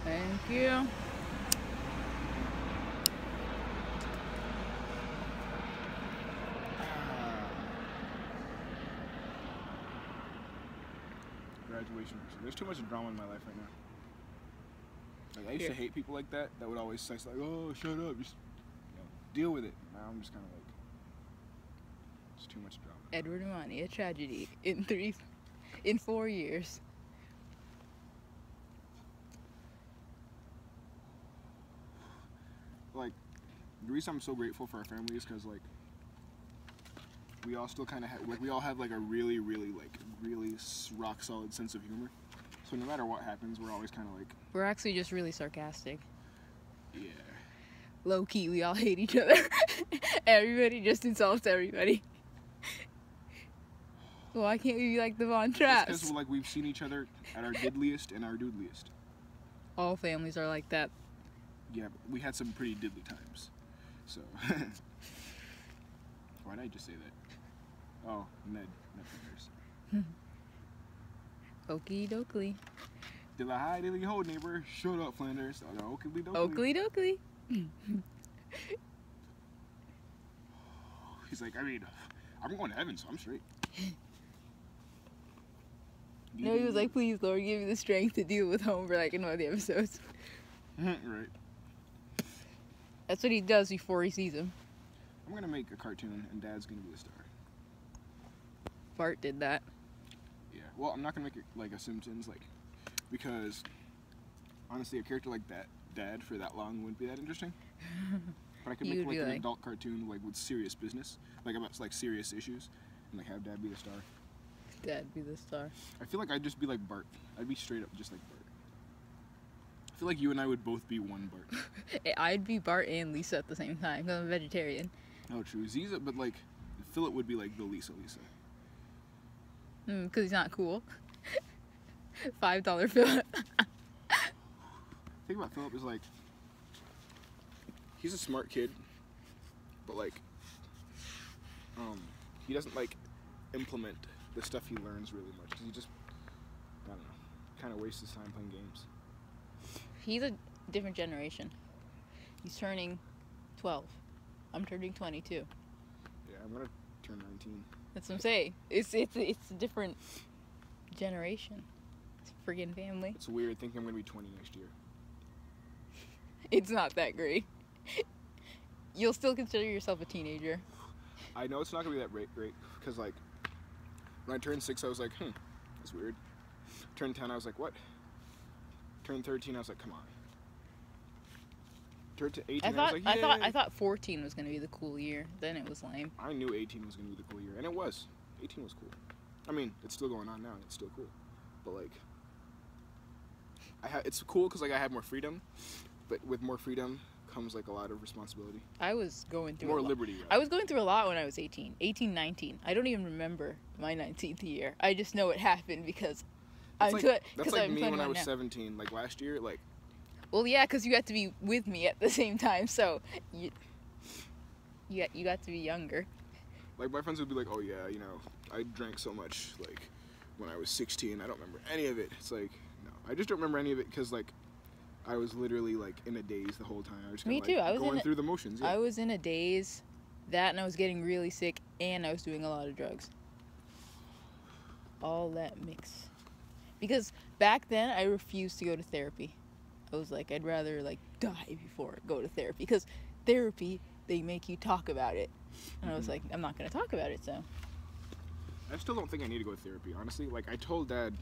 Thank you. Graduation. There's too much drama in my life right now. Like I used to hate people like that would always say like, "Oh, shut up, just deal with it." Now I'm just kind of like, it's too much drama. Edward Imani, a tragedy in 4 years. Like, the reason I'm so grateful for our family is because like we all still kind of we all have like a really rock solid sense of humor. So no matter what happens, we're always kind of like, We're actually just really sarcastic. yeah. Low key, we all hate each other. Everybody just insults everybody. Why can't we be like the Von Traps? It's because like we've seen each other at our diddliest and our doodliest. All families are like that. Yeah, but we had some pretty diddly times. So why did I just say that? Oh, Ned Flanders. Okie dokie. Dilla hi, dilly ho, neighbor. Shut up, Flanders. Oakley dokley. Oakley dokley. He's like, I mean, I'm going to heaven, so I'm straight. No, he was like, please, Lord, give me the strength to deal with home for like in one of the episodes. Right. That's what he does before he sees him. I'm going to make a cartoon, and Dad's going to be the star. Bart did that. Yeah, well, I'm not going to make it like a Simpsons, like, because, honestly, a character like that, Dad, for that long wouldn't be that interesting. But I could make like an adult cartoon, like, with serious business, like, about, like, serious issues, and, like, have Dad be the star. Dad be the star. I feel like I'd just be like Bart. I'd be straight up just like Bart. I feel like you and I would both be one Bart. I'd be Bart and Lisa at the same time, because I'm a vegetarian. Oh, true. Ziza, but, like, Philip would be, like, the Lisa. Because he's not cool. $5 Philip. The thing about Philip is, like, he's a smart kid, but, like, he doesn't, like, implement the stuff he learns really much. Because he just, I don't know, kind of wastes his time playing games. He's a different generation. He's turning 12. I'm turning 22. Yeah, I'm going to turn 19. That's what I'm saying. It's a different generation. It's a friggin' family. It's weird thinking I'm going to be 20 next year. It's not that great. You'll still consider yourself a teenager. I know it's not going to be that great, because, like, when I turned 6, I was like, that's weird. Turned 10, I was like, what? Turned 13, I was like, come on. Turned to 18, I was like, yay. I thought 14 was going to be the cool year. Then it was lame. I knew 18 was going to be the cool year, and it was. 18 was cool. I mean, it's still going on now, and it's still cool. But, like, it's cool because, like, I have more freedom, but with more freedom comes, like, a lot of responsibility. I was going through more liberty. Right? I was going through a lot when I was 18, 19. I don't even remember my 19th year. I just know it happened because that's like me when I was 17, like last year, like. Well, yeah, because you got to be with me at the same time, so you got to be younger. Like, my friends would be like, oh yeah, you know, I drank so much, like, when I was 16, I don't remember any of it. It's like, no, I just don't remember any of it because, like, I was literally, like, in a daze the whole time. I was Me too. I was going through the motions. Yeah. I was in a daze, and I was getting really sick, and I was doing a lot of drugs. All that mix. Because back then, I refused to go to therapy. I was like, I'd rather, like, die before go to therapy. Because therapy, they make you talk about it. And I was like, I'm not going to talk about it, so. I still don't think I need to go to therapy, honestly. Like, I told Dad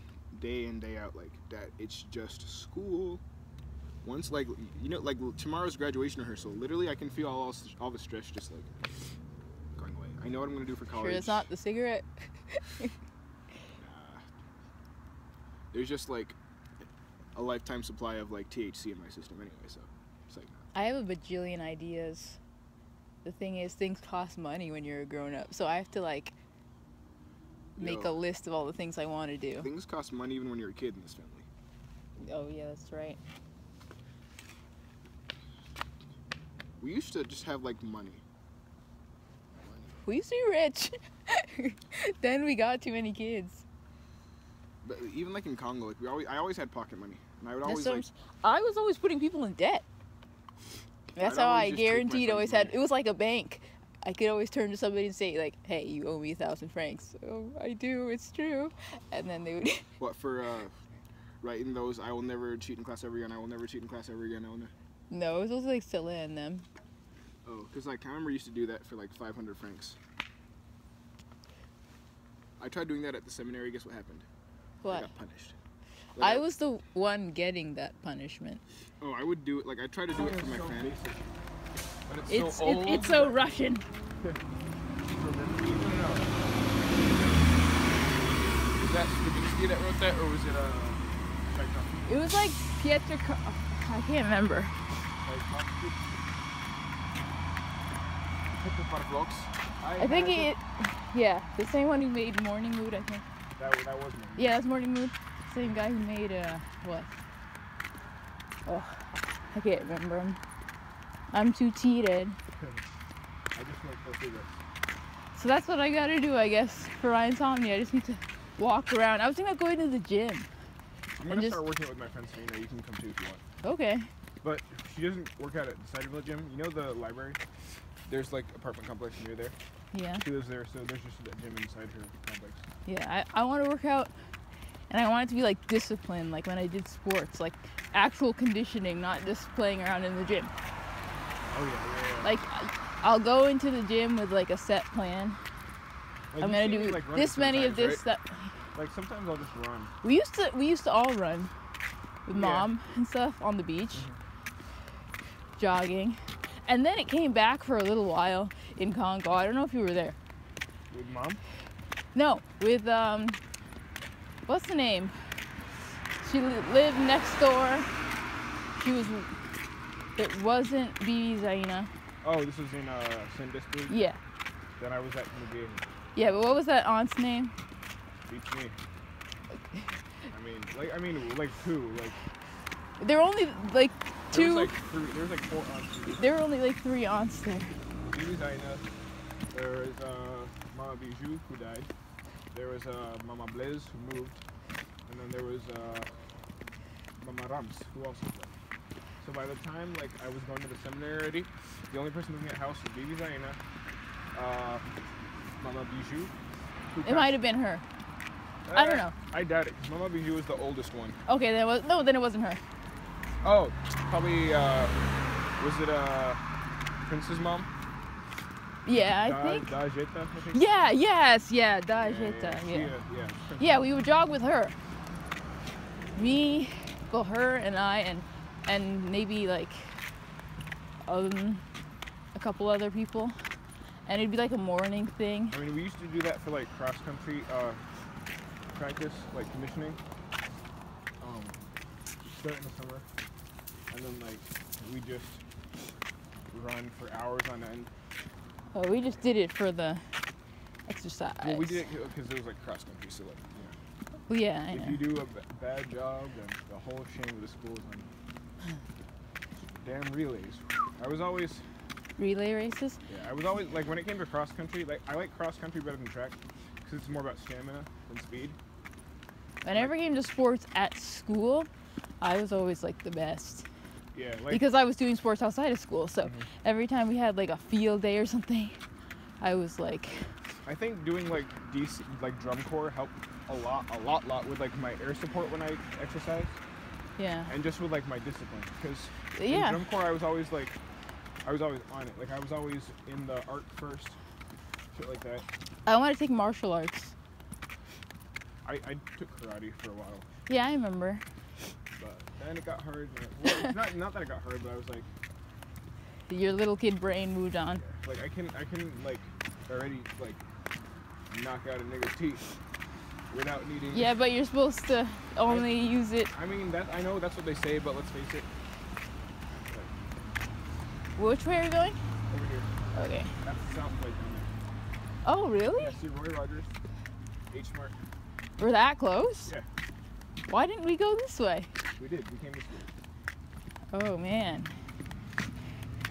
day in, day out, like, Dad, it's just school. Once, like, you know, like, tomorrow's graduation rehearsal, literally, I can feel all the stress just, like, going away. I know what I'm going to do for college. Sure it's not the cigarette? Nah. There's just, like, a lifetime supply of, like, THC in my system anyway, so it's like, nah. I have a bajillion ideas. The thing is, things cost money when you're a grown-up, so I have to, like, make a list of all the things I want to do. Things cost money even when you're a kid in this family. Oh, yeah, that's right. We used to just have, like, money. We used to be rich. Then we got too many kids. But even like in Congo, like I always had pocket money, and I would That's always so, like. I was always putting people in debt. That's I'd how always I just take my guaranteed always friend's had. It was like a bank. I could always turn to somebody and say like, "Hey, you owe me 1,000 francs." Oh, I do. It's true. And then they would. What for? Writing those, I will never cheat in class ever again. I will never cheat in class ever again. I will never. No, it was also like Stella and them. Oh, because like I remember I used to do that for like 500 francs. I tried doing that at the seminary. Guess what happened? I What? got punished. Like, I was the one getting that punishment. Oh, I would do it. Like I tried to do it for my friends. But It's it's so Russian. Is that Stravinsky that wrote that, or was it It was like Pietro. I can't remember. I think it. Yeah, the same one who made Morning Mood. I think. That was me. Yeah, that's Morning Mood. Same guy who made what? Oh, I can't remember him. I'm too cheated. I just went for cigarettes. So that's what I gotta do, I guess, for my insomnia. I just need to walk around. I was thinking about going to the gym. I'm gonna start working with my friend Serena. You can come too if you want. Okay. But she doesn't work out at the Cider Village gym. You know the library? There's like apartment complex near there. Yeah. She lives there, so there's just a gym inside her complex. Yeah, I want to work out, and I want it to be like discipline, like when I did sports, like actual conditioning, not just playing around in the gym. Oh yeah. Like I'll go into the gym with like a set plan. Like, I'm gonna do this many of this. Right? Like sometimes I'll just run. We used to all run with Mom and stuff on the beach, jogging, and then it came back for a little while in Congo. I don't know if you were there. With Mom? No, with what's the name? She lived next door. She was. It wasn't Bibi Zaina. Oh, this was in Saint-Esprit? Yeah. Then I was at the beginning. Yeah, but what was that aunt's name? Beats me. I mean, like who? Like. There were only like two. There was like 4 aunts. There were only like 3 aunts there. Bibi Zaina. There was Mama Bijou who died. There was Mama Blaise who moved, and then there was Mama Rams who also died. So by the time like I was going to the seminary already, the only person living at the house was Bibi Zaina, Mama Bijou. It might have been her. I don't know. I doubt it, because Mama Bijou was the oldest one. Okay, then it wasn't her. Oh, probably was it Prince's mom? Yeah, I think. Dajeta, I think. Yeah, yes, yeah, Dajeta, yeah. Yeah, we would jog with her. Me, well, her and I, and maybe like a couple other people, and it'd be like a morning thing. I mean, we used to do that for like cross country practice, like conditioning. Start in the summer, and then like we just run for hours on end. Oh, we just did it for the exercise. Well, we did it because it was like cross country, so like, well, yeah, I if know. you do a bad job, then the whole shame of the school is on you. Damn relays. I was always relay races. Yeah, I was always like when it came to cross country. Like I like cross country better than track because it's more about stamina than speed. Whenever it came to sports at school, I was always like the best. Yeah, like because I was doing sports outside of school, so every time we had like a field day or something, I was like. I think doing like drum corps helped a lot with like my air support when I exercise. Yeah. And just with like my discipline, because in drum corps I was always on it. Like I was always in the art first, shit like that. I want to take martial arts. I took karate for a while. Yeah, I remember. But then it got hard. Well, it's not that it got hard, but I was like. Your little kid brain moved on. Yeah, like I can like already like knock out a nigga's teeth without needing. Yeah, but you're supposed to only use it. I mean I know that's what they say, but let's face it. Which way are you going? Over here. Okay. That's the South Plate down there. Oh, really? Yeah, see Roy Rogers, H Mart. We're that close? Yeah. Why didn't we go this way? We did. We came this way. Oh, man.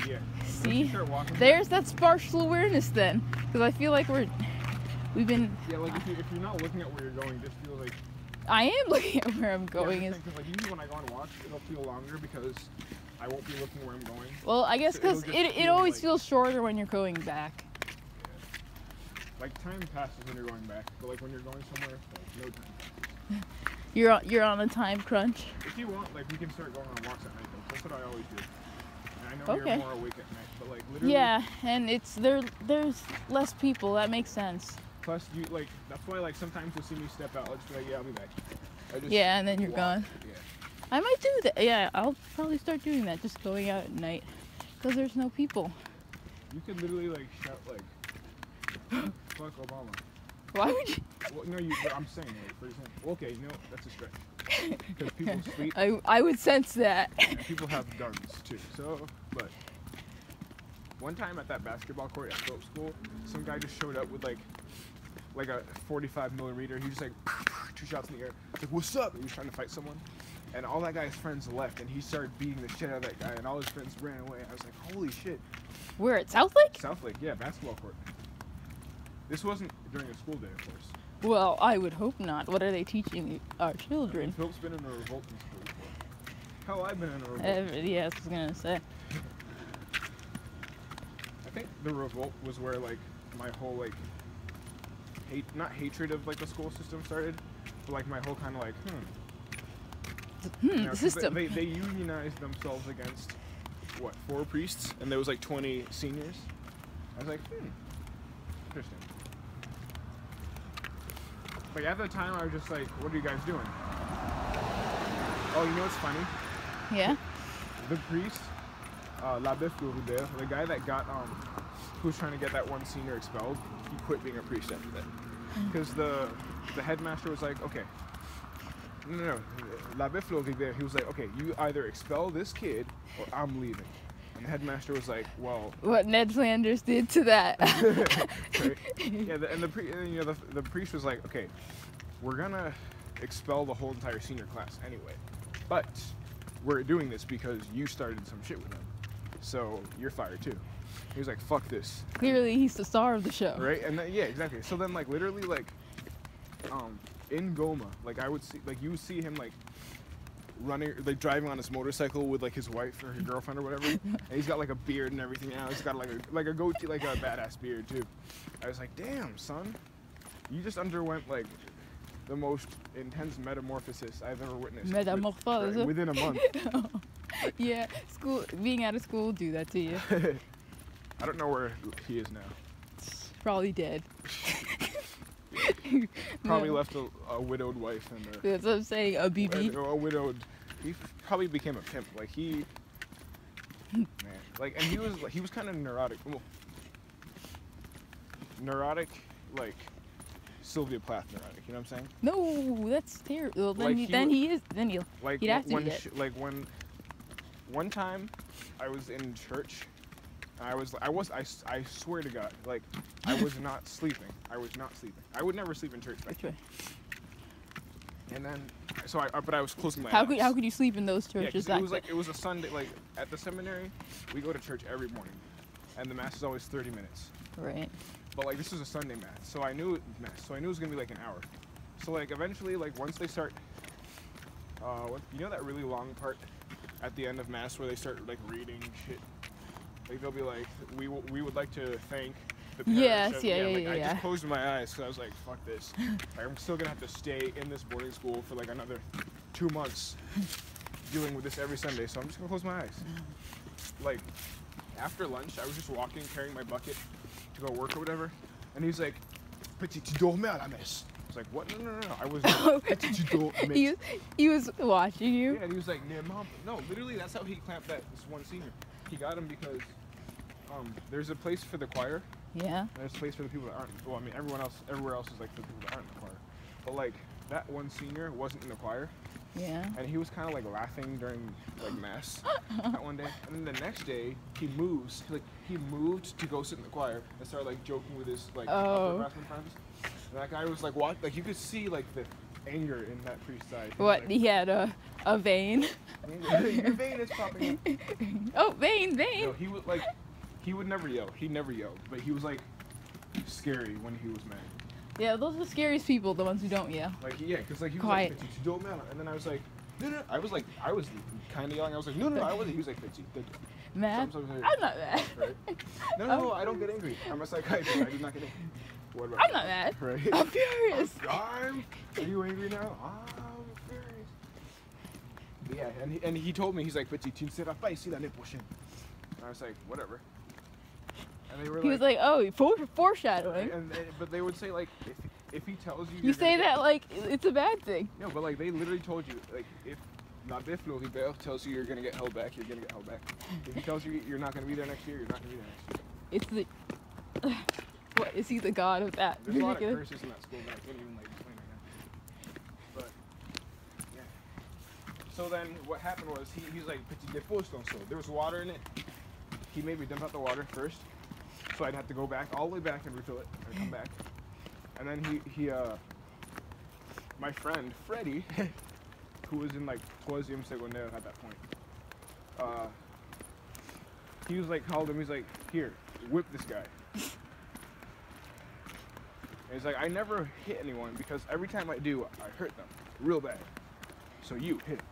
Yeah. See? There's that spatial awareness then. Because I feel like we've been... Yeah, like if you're not looking at where you're going, it just feels like I am looking at where I'm going. Yeah, like usually when I go on walks, it'll feel longer because I won't be looking where I'm going. Well, I guess So because it'll just it feel always like- feels shorter when you're going back. Like time passes when you're going back, but like when you're going somewhere, like, no time passes. You're on a time crunch. If you want, like we can start going on walks at night. Though. That's what I always do. And I know Okay. you're more awake at night, but like literally. Yeah, and there's less people. That makes sense. Plus, you like that's why like sometimes you'll see me step out. I'll just be like, yeah, I'll be back. I just Yeah, and then you're walk. gone. Yeah. I might do that. Yeah, I'll probably start doing that. Just going out at night, because there's no people. You could literally like shout like, "Fuck Obama." Why would you? Well, no, I'm saying like for example. Okay, no, that's a stretch. Because people sleep. I would sense that. And people have guns too. So, but one time at that basketball court at Phillips School, some guy just showed up with like a 45 millimeter. He just like 2 shots in the air. Like, what's up? He was trying to fight someone, and all that guy's friends left, and he started beating the shit out of that guy, and all his friends ran away. I was like, holy shit. Where at South Lake? South Lake, yeah, basketball court. This wasn't during a school day, of course. Well, I would hope not. What are they teaching our children? Phillips been in a revolt in school before. Hell, I've been in a revolt. Yeah, I was gonna say. I think the revolt was where like my whole like not hatred of like the school system started, but like my whole kind of like you know, The 'cause system. They unionized themselves against what 4 priests, and there was like 20 seniors. I was like, interesting. Like at the time, I was just like, what are you guys doing? Oh, you know what's funny? Yeah. The priest, l'abbé Floribert, the guy that got who was trying to get that one senior expelled, he quit being a priest after that. Because the headmaster was like, okay, no, l'abbé Floribert, he was like, okay, you either expel this kid or I'm leaving. And the headmaster was like, well, What Ned Flanders did to that. right? Yeah, the priest was like, okay, we're gonna expel the whole entire senior class anyway, but we're doing this because you started some shit with them, so you're fired too. He was like, fuck this. Clearly, he's the star of the show. Right? And then, yeah, exactly. So then, like, literally, like, in Goma, like, I would see, like, you would see him, like, running, like, driving on his motorcycle with, like, his wife or his girlfriend or whatever. And he's got, like, a beard and everything now. He's got, like a goatee, like, a badass beard, too. I was like, damn, son. You just underwent, like, the most intense metamorphosis I've ever witnessed. Metamorphose. Within a month. Yeah, being out of school will do that to you. I don't know where he is now. Probably dead. Probably No. left a widowed wife and That's what I'm saying, a BB. a widowed. He probably became a pimp. Like he, man. Like, and he was kind of neurotic. Well, neurotic, like Sylvia Plath neurotic. You know what I'm saying? No, that's terrible. Well, then, Like, Like he'd have to when be dead. like when one time I was in church. I swear to God, like, I was not sleeping. I was not sleeping. I would never sleep in church back Which then. way? And then, but I was closing my How eyes. could you sleep in those Yeah, churches? 'cause it was a Sunday, like, at the seminary, we go to church every morning. And the mass is always 30 minutes. Right. But, like, this was a Sunday mass, so I knew it was gonna be, like, an hour. So, like, eventually, like, once they start, you know that really long part at the end of mass where they start, like, reading shit? Like, they'll be like, we would like to thank the parish. Yes, of-" yeah, like, I yeah. just closed my eyes because I was like, fuck this. Like, I'm still gonna have to stay in this boarding school for like another 2 months dealing with this every Sunday, so I'm just gonna close my eyes. Like, after lunch, I was just walking, carrying my bucket to go work or whatever, and he's like, petit, tu dormais à la messe. I was like, what? No. I was petit, tu dormais. He was watching you. Yeah, and he was like, Mom. No, literally, that's how he clamped this one senior. He got him because there's a place for the choir. Yeah. And there's a place for the people that aren't. Well, I mean, everywhere else is like for the people that aren't in the choir. But like that one senior wasn't in the choir, Yeah. and he was kind of like laughing during like mass that one day. And then the next day, he moved to go sit in the choir and started like joking with his like upperclassmen friends. And that guy was like, what? Like you could see like the anger in that priest's eye. He was What? like, He had a vein. Your vein is popping up. Oh, vein. No, he was like, he would never yell. He never yelled, but he was like scary when he was mad. Yeah, those are the scariest people, the ones who don't yell. Like, yeah, because like he was Quiet. like, Petit, tu dois mal. And then I was like, no, no. I was kind of yelling. I was like, no, no, no, I wasn't. He was like, Petit. Mad? So I'm not mad. Right? No, no, no, I don't get angry. I'm a psychiatrist. I do not get angry. What about I'm you? not mad. Right? I'm furious. Are you angry now? I'm furious. But yeah, and he told me, he's like, Petit, tu ne seras pas ici l'année prochaine. And I was like, whatever. And they were He was like, oh, foreshadowing. But they would say, like, if he tells you... You say that like it's a bad thing. No, but like they literally told you, like, if Nabe Floribert tells you you're going to get held back, you're going to get held back. If he tells you you're not going to be there next year, you're not going to be there next year. It's the... What, is he the god of that? There's a lot of curses in that school that I can't even, like, explain right now. But, yeah. So then what happened was, he was like, Petit dépose ton seau. There was water in it. He made me dump out the water first. So I'd have to go back, all the way back and refill it, and come back. And then my friend, Freddie, who was in like troisième secondaire at that point, he was like, called him, he's like, here, whip this guy. And he's like, I never hit anyone because every time I do, I hurt them real bad. So you hit him.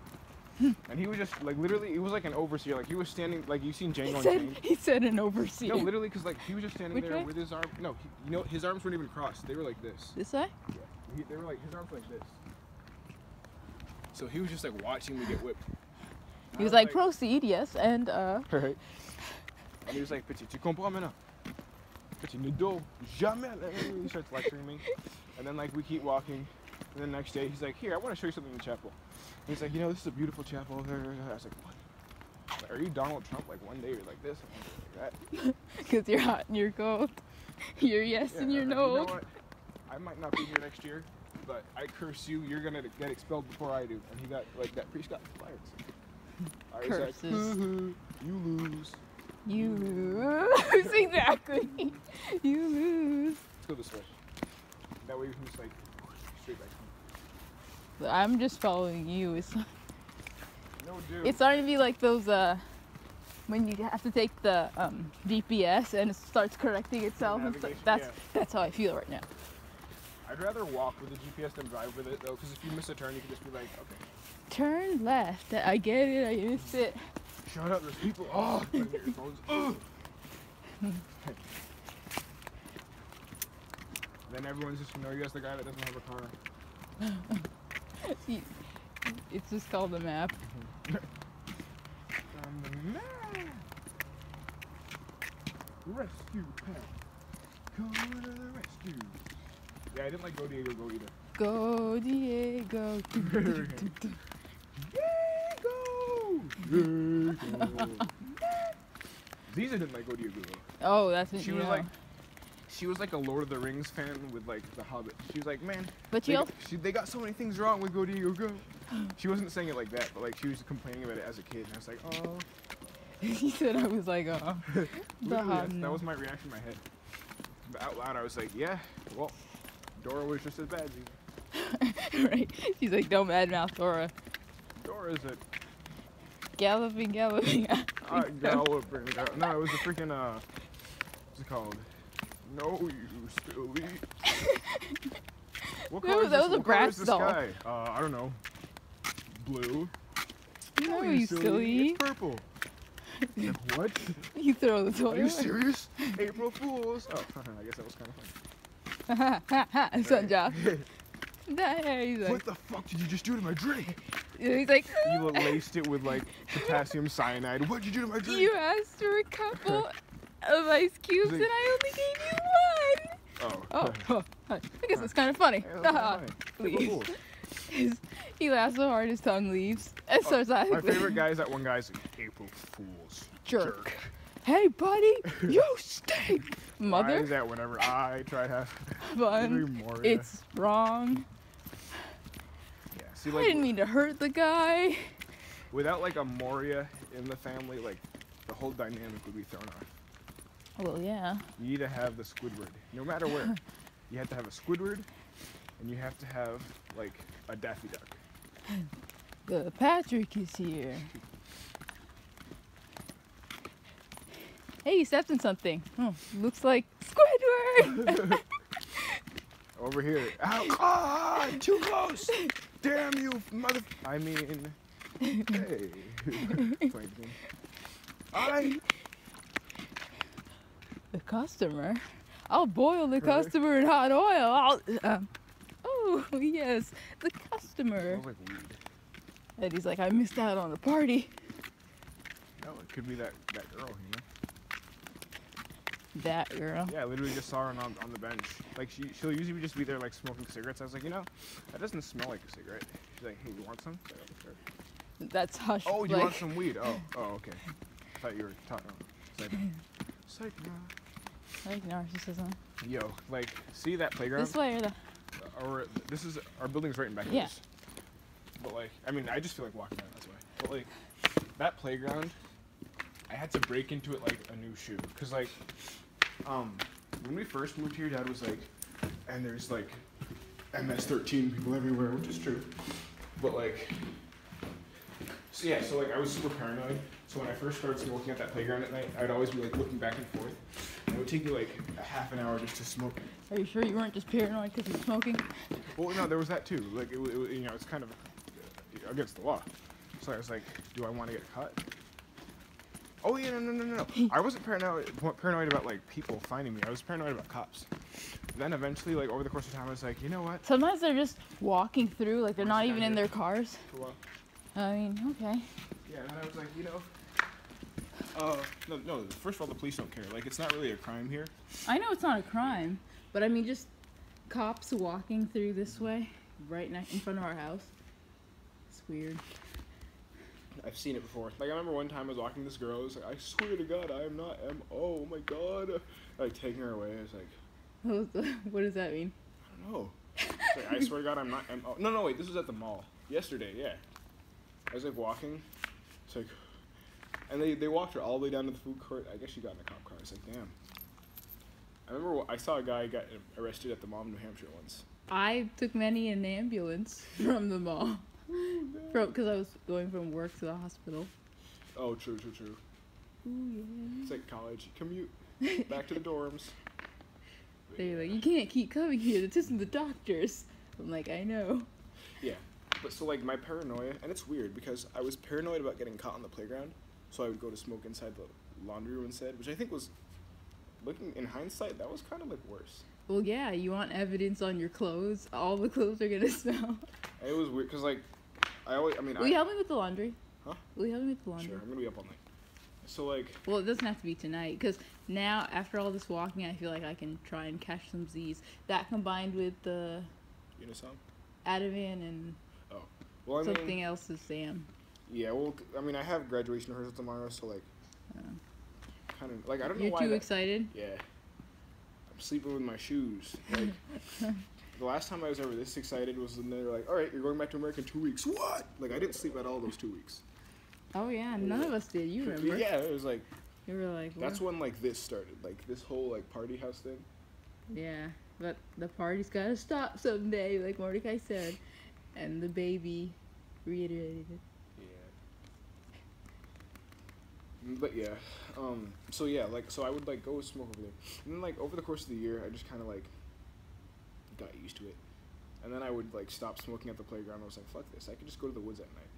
And he was just like, literally, he was like an overseer. Like he was standing, like you seen Django Unchained. He said an overseer. No, literally, because like he was just standing Which there way? with his arm. No, his arms weren't even crossed. They were like this. This way? Yeah. They were like, his arms were like this. So he was just like watching me get whipped. And He was I like, proceed, yes, and Right. And he was like, Petit, tu comprends maintenant? Petit, ne dors jamais. He starts lecturing me. And then like we keep walking. And then the next day he's like, here, I want to show you something in the chapel. And he's like, this is a beautiful chapel. I was like, what? Like, are you Donald Trump? Like one day you're like this, and one day you're like that. because you're hot and you're cold. You're yes and you're like, no. You know what? I might not be here next year, but I curse you. You're gonna get expelled before I do. And he got like that priest got fired. So. I was Curses. like, you lose. You lose. Exactly. You lose. Let's go this way. That way we can just like straight back home. I'm just following you. It's No, dude. it's starting to be like those when you have to take the GPS and it starts correcting itself and stuff. Navigation, That's how I feel right now. I'd rather walk with the GPS than drive with it though, because if you miss a turn, you can just be like, okay. Turn left. I get it. I missed it. Shut up, there's people. Oh, put in your earphones. Oh. Then everyone's just gonna know you as the guy that doesn't have a car. It's just called a map. On the map. Rescue pack. Come to the rescue. Yeah, I didn't like Go Diego Go either. Go Diego. Diego. These didn't like Go Diego Go. Oh, that's what She was like. She was like a Lord of the Rings fan with like The Hobbit. She was like, man, But they got so many things wrong with Go Diego Go. She wasn't saying it like that, but like she was complaining about it as a kid, and I was like, oh. he said I was like, oh. That was my reaction in my head. But out loud, I was like, yeah, well, Dora was just as bad as you. Right? She's like, don't badmouth Dora. Dora's a Galloping. galloping. No, it was a freaking what's it called? No, you still eat. What color is that this? was a What color brass is this doll. sky? I don't know. Blue. No, you still eat. It's purple. Like, what? You throw the toy Are you away. serious? April Fools. Oh, I guess that was kind of funny. Son job. He's like, What the fuck did you just do to my drink? he's like, You laced it with like potassium cyanide. What'd you do to my drink? you asked for a couple of ice cubes He's and like- I only gave you one. Oh. I guess it's kind of funny. Yeah, that's kinda funny. April Leaves. Fools. He laughs so hard his tongue leaves. And starts My laughing. favorite guy is that one guy's like, April Fools. Jerk. Hey, buddy, you stink. Why Mother, is that whenever I try to have fun. Moria? It's wrong. Yeah, see, I like, didn't mean to hurt the guy. without like a Moria in the family, like the whole dynamic would be thrown off. Well, yeah. You need to have the Squidward, no matter where. You have to have a Squidward, and you have to have like a Daffy Duck. The Patrick is here. Hey, you stepped in something. Oh, looks like Squidward. Over here. Ow, God, too close. Damn you, mother. I mean, hey. The customer. I'll boil the customer in hot oil. Oh yes, the customer. Smells like weed. And he's like, I missed out on a party. No, it could be that girl, you know. That girl. Yeah, I literally just saw her on the bench. Like she'll usually just be there like smoking cigarettes. I was like, that doesn't smell like a cigarette. She's like, hey, you want some? Like, oh, sure. That's hush. Oh, you want some weed? Oh, okay. I thought you were talking. Psych. Like narcissism. Yo, like, see that playground? This way or the? This is our building's right in back of Yeah. this. But like, I mean, I just feel like walking down this way. But like, that playground, I had to break into it like a new shoe, cause like, when we first moved here, Dad was like, and there's like MS-13 people everywhere, which is true. But like, so yeah, so like I was super paranoid. So when I first started smoking at that playground at night, I'd always be like looking back and forth. And it would take me like a half an hour just to smoke. Are you sure you weren't just paranoid because you're smoking? Well, no, there was that too. Like, it's kind of against the law. So I was like, do I want to get caught? Oh yeah, no. I wasn't paranoid about like people finding me. I was paranoid about cops. Then eventually, like over the course of time, I was like, you know what? Sometimes they're just walking through, like they're not even in their cars. For a while. I mean, okay. Yeah, and then I was like, no. First of all, the police don't care. Like, it's not really a crime here. I know it's not a crime, but I mean, just cops walking through this way, right in front of our house. It's weird. I've seen it before. Like, I remember one time I was walking this girl. I was like, I swear to God, I am not M.O. Oh my God. Like, taking her away. I was like, what does that mean? I don't know. It's like, I swear to God, I'm not M.O. No, wait. This was at the mall. Yesterday, yeah. I was like walking. It's like, and they walked her all the way down to the food court. I guess she got in a cop car. I was like, damn. I remember I saw a guy got arrested at the mall in New Hampshire once. I took many an ambulance from the mall. Because I was going from work to the hospital. Oh, true. Ooh, yeah. It's like college. Commute back to the dorms. They're like, you can't keep coming here. This isn't the doctors. I'm like, I know. Yeah. But so like my paranoia, and it's weird because I was paranoid about getting caught on the playground, so I would go to smoke inside the laundry room instead, which I think was, looking in hindsight, that was kind of like worse. Well, yeah, you want evidence on your clothes. All the clothes are gonna smell. It was weird because like, Will you help me with the laundry? Huh? Will you help me with the laundry? Sure, I'm gonna be up all night. So like. Well, it doesn't have to be tonight, because now after all this walking, I feel like I can try and catch some Z's. That combined with the. Unisom? Ativan and. Oh. Well, I something mean, else is Sam. Yeah, well, I mean, I have graduation rehearsal tomorrow, so like. Kind of like I don't know You're why. too excited? Yeah. I'm sleeping with my shoes. Like. The last time I was ever this excited was when they were like, all right, you're going back to America in 2 weeks. What? Like, I didn't sleep at all those 2 weeks. Oh, yeah. None of us did. You remember. Yeah, it was like. You were like, what? That's when, like, this started. Like, this whole, like, party house thing. Yeah. But the party's gotta stop someday, like Mordecai said. And the baby reiterated it. Yeah. But, yeah. So, yeah, like, so I would, like, go smoke over there. And then, like, over the course of the year, I just kind of, like, got used to it. And then I would like stop smoking at the playground. I was like, fuck this, I could just go to the woods at night.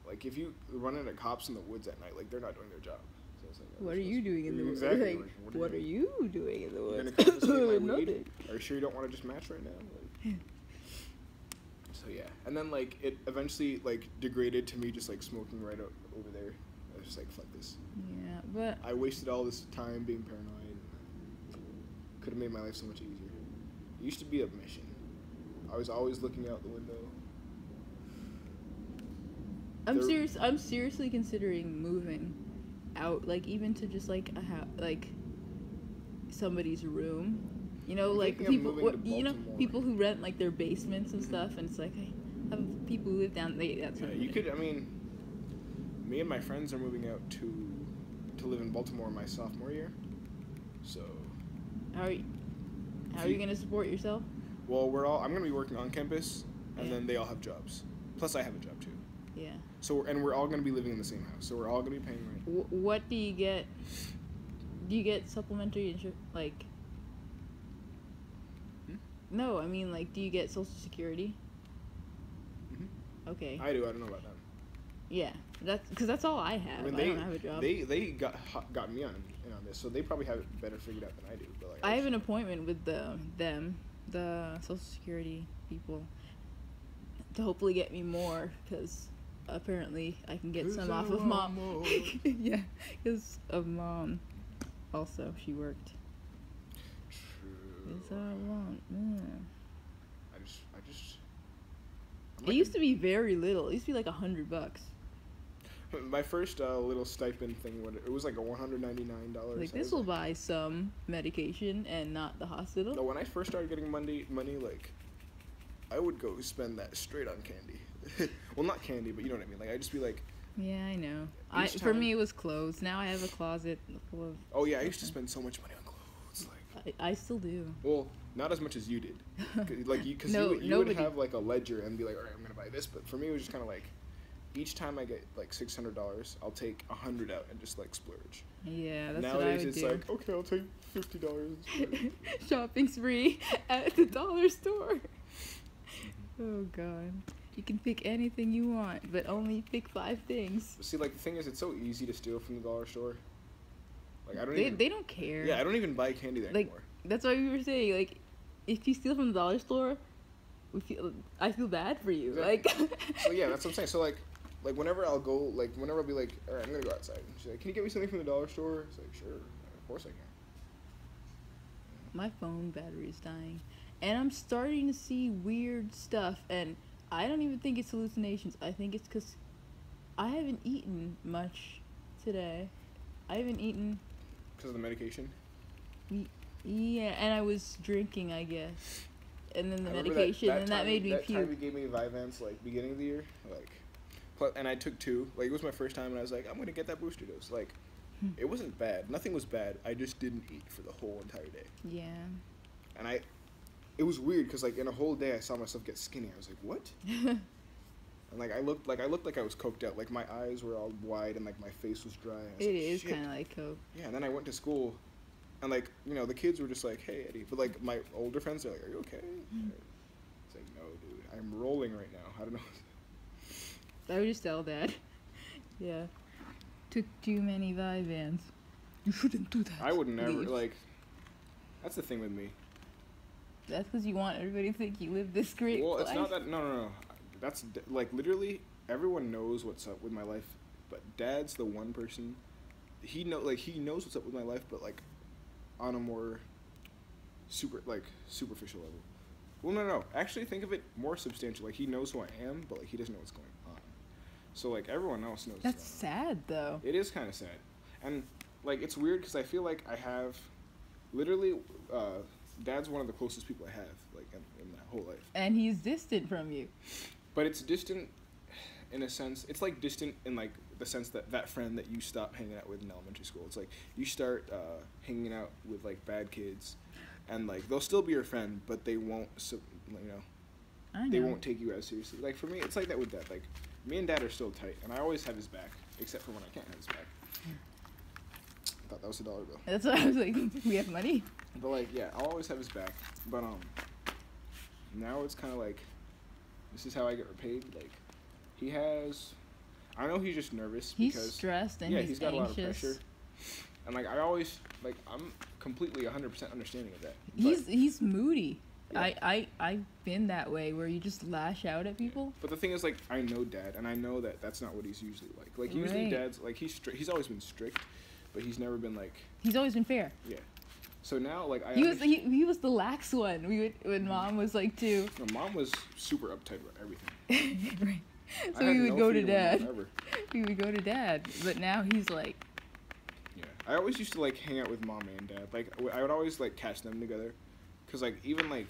Like if you run into cops in the woods at night, like they're not doing their job. So it's like, what are you doing in the woods? Exactly. Like, like, what are you doing in the woods? You're gonna confiscate my weed? Nothing. Are you sure you don't want to just match right now? Like, so yeah, and then like it eventually like degraded to me just like smoking right over there. I was just like, fuck this. Yeah, but I wasted all this time being paranoid. Could have made my life so much easier. It used to be a mission. I was always looking out the window. I'm seriously considering moving out, like even to just like like somebody's room. You know, like people people who rent like their basements and stuff, and it's like I have people who live down there. That's yeah, you could. I mean, me and my friends are moving out to live in Baltimore my sophomore year. So. How are you gonna support yourself? Well, I'm gonna be working on campus, and then they all have jobs. Plus, I have a job too. Yeah. So, and we're all gonna be living in the same house. So we're all gonna be paying rent. What do you get? Do you get supplementary insurance? Like, No, I mean, like, do you get Social Security? Mm-hmm. Okay. I do. I don't know about them. Yeah, that's all I have. I mean, I don't have a job. They got me on this, so they probably have it better figured out than I do. But like, I have an appointment with the Social Security people, to hopefully get me more, because apparently I can get some off of Mom. Yeah, because of Mom. Also, she worked. True. It's all I want. Yeah. I just. It used to be very little. It used to be like $100. My first little stipend thing, it was like a $199. Like, this will buy some medication and not the hospital. No, when I first started getting money, like, I would go spend that straight on candy. Well, not candy, but you know what I mean. Like, I'd just be like. Yeah, I know. For me, it was clothes. Now I have a closet full of. Oh yeah, I used to spend so much money on clothes. Like. I still do. Well, not as much as you did. Like, because you would have like a ledger and be like, all right, I'm gonna buy this. But for me, it was just kind of like. Each time I get like $600, I'll take $100 out and just like splurge. Yeah, that's nowadays what I would it's do. like, okay, I'll take $50. Shopping spree at the dollar store. Oh god, you can pick anything you want, but only pick 5 things. See, like the thing is, it's so easy to steal from the dollar store. Like I don't. They don't care. Yeah, I don't even buy candy there anymore. That's why we were saying, like, if you steal from the dollar store, I feel bad for you. Yeah. Like. So yeah, that's what I'm saying. So like whenever I'll go, like whenever I'll be like, all right, I'm gonna go outside. And she's like, can you get me something from the dollar store? It's like, sure, of course I can. My phone battery is dying, and I'm starting to see weird stuff, and I don't even think it's hallucinations. I think it's because I haven't eaten much today. I haven't eaten. Because of the medication? Yeah, and I was drinking, I guess. And then the I remember medication, and that made me that puke. time you gave me Vyvanse, like, beginning of the year, like, and I took 2. Like, it was my first time, and I was like, I'm going to get that booster dose. Like, it wasn't bad. Nothing was bad. I just didn't eat for the whole entire day. Yeah. And it was weird, because, like, in a whole day, I saw myself get skinny. I was like, what? And, like, I looked like I was coked out. Like, my eyes were all wide, and, like, my face was dry. It is kind of like coke. Yeah, and then I went to school, and, like, you know, the kids were just like, hey, Eddie. But, like, my older friends, they're like, are you okay? It's like, no, dude. I'm rolling right now. I don't know. I would just tell Dad. Yeah. Took too many Vyvanse. You shouldn't do that. I would never, Leave. like, that's the thing with me. That's because you want everybody to think you live this great life. Well, it's not that, no. That's, like, literally, everyone knows what's up with my life, but Dad's the one person, he knows what's up with my life, but, like, on a more superficial level. Well, no. Actually, think of it more substantial. Like, he knows who I am, but, like, he doesn't know what's going on. So, like, everyone else knows. That's sad, though. It is kind of sad. And, like, it's weird because I feel like I have, literally, Dad's one of the closest people I have, like, in my whole life. And he's distant from you. But it's distant in a sense. It's, like, distant in, like, the sense that friend that you stop hanging out with in elementary school. It's like, you start hanging out with, like, bad kids, and, like, they'll still be your friend, but they won't, I know. they won't take you as seriously. Like, for me, it's like that with Dad. Like, me and Dad are still tight, and I always have his back, except for when I can't have his back. I thought that was $1 bill. That's why I was like, we have money? But, like, yeah, I'll always have his back. But, now it's kind of like, this is how I get repaid. Like, he has, I know he's just nervous He's because stressed and he's got anxious. a lot of pressure. And, like, I always, like, I'm completely 100% understanding of that. He's moody. Yeah. I've been that way where you just lash out at people. But the thing is, like, I know Dad, and I know that that's not what he's usually like. Like, usually Right. Dad's, like, he's always been strict, but he's never been, like... He's always been fair. Yeah. So now, like, He was the lax one. When Mom was like 2. No, Mom was super uptight about everything. Right. I So had we would no go to freedom Dad. whatsoever. We would go to Dad, but now he's like. Yeah, I always used to, like, hang out with Mom and Dad. Like, I would always, like, catch them together, cause, like, even, like,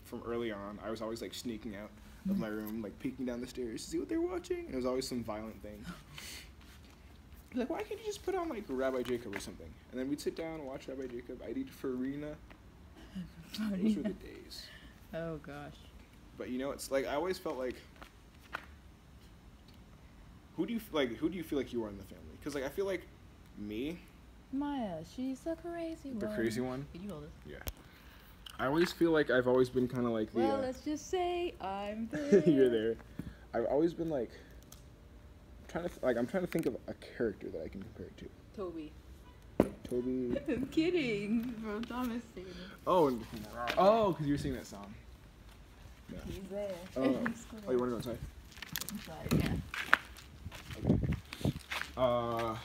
from early on, I was always, like, sneaking out of my room, like, peeking down the stairs to see what they're watching, and it was always some violent thing. Like, why can't you just put on, like, Rabbi Jacob or something? And then we'd sit down and watch Rabbi Jacob. I'd eat Farina. Those were the days. Oh gosh. But, you know, it's like, I always felt like, who do you feel like you are in the family? Because, like, I feel like me, Maya, she's the crazy one. the crazy one. Can you hold it? Yeah. I always feel like I've always been kind of like the. Well, let's just say I'm there. You're there. I've always been like I'm trying to think of a character that I can compare it to. Toby. Toby. I'm kidding. Bro, Thomas singing it. Oh, because you were singing that song. Yeah. He's there. Oh, you want to go inside? Inside, yeah. Okay.